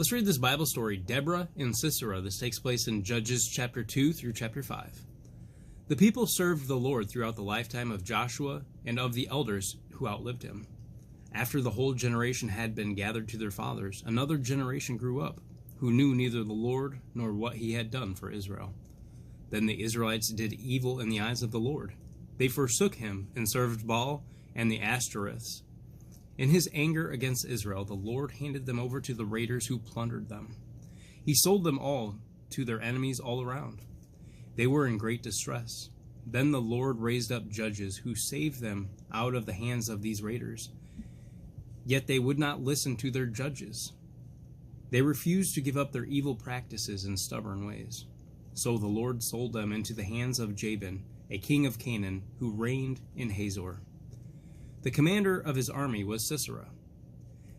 Let's read this Bible story, Deborah and Sisera. This takes place in Judges chapter 2 through chapter 5. The people served the Lord throughout the lifetime of Joshua and of the elders who outlived him. After the whole generation had been gathered to their fathers, another generation grew up, who knew neither the Lord nor what he had done for Israel. Then the Israelites did evil in the eyes of the Lord. They forsook him and served Baal and the Ashtoreths. In his anger against Israel, the Lord handed them over to the raiders who plundered them. He sold them all to their enemies all around. They were in great distress. Then the Lord raised up judges who saved them out of the hands of these raiders. Yet they would not listen to their judges. They refused to give up their evil practices and stubborn ways. So the Lord sold them into the hands of Jabin, a king of Canaan, who reigned in Hazor. The commander of his army was Sisera,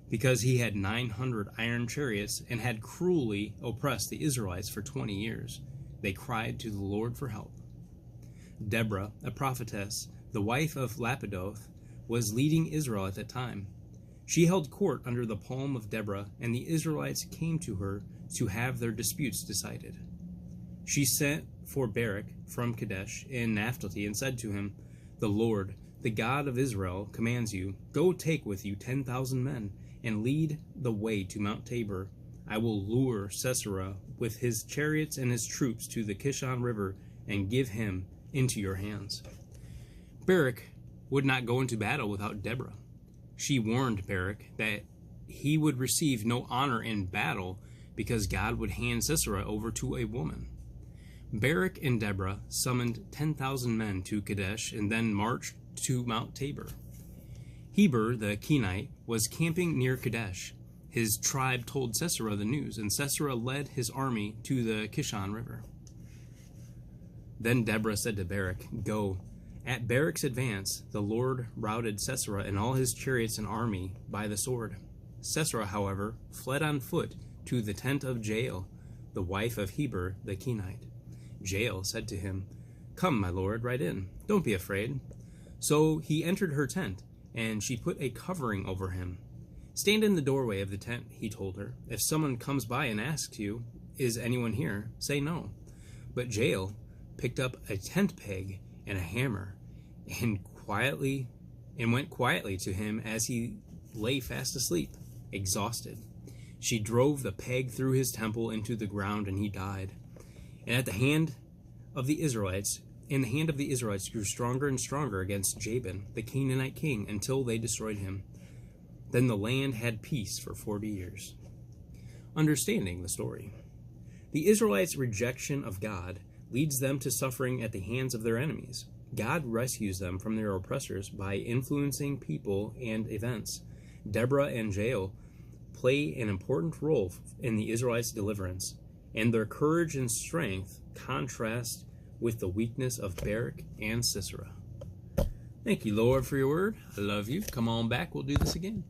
because he had 900 iron chariots and had cruelly oppressed the Israelites for 20 years. They cried to the Lord for help. Deborah, a prophetess, the wife of Lapidoth, was leading Israel at that time. She held court under the palm of Deborah, and the Israelites came to her to have their disputes decided. She sent for Barak from Kadesh in Naphtali and said to him, "The Lord, the God of Israel, commands you, go take with you 10,000 men and lead the way to Mount Tabor. I will lure Sisera with his chariots and his troops to the Kishon River and give him into your hands." Barak would not go into battle without Deborah. She warned Barak that he would receive no honor in battle because God would hand Sisera over to a woman. Barak and Deborah summoned 10,000 men to Kadesh and then marched to Mount Tabor. Heber the Kenite was camping near Kadesh. His tribe told Sisera the news, and Sisera led his army to the Kishon River. Then Deborah said to Barak, "Go." At Barak's advance, the Lord routed Sisera and all his chariots and army by the sword. Sisera, however, fled on foot to the tent of Jael, the wife of Heber the Kenite. Jael said to him, "Come, my lord, right in. Don't be afraid." So he entered her tent, and she put a covering over him. "Stand in the doorway of the tent," he told her. "If someone comes by and asks you, 'Is anyone here?' say no." But Jael picked up a tent peg and a hammer and went quietly to him as he lay fast asleep, exhausted. She drove the peg through his temple into the ground, and he died. And the hand of the Israelites grew stronger and stronger against Jabin, the Canaanite king, until they destroyed him. Then the land had peace for 40 years. Understanding the story. The Israelites' rejection of God leads them to suffering at the hands of their enemies. God rescues them from their oppressors by influencing people and events. Deborah and Jael play an important role in the Israelites' deliverance, and their courage and strength contrast with the weakness of Barak and Sisera. Thank you, Lord, for your word. I love you. Come on back. We'll do this again.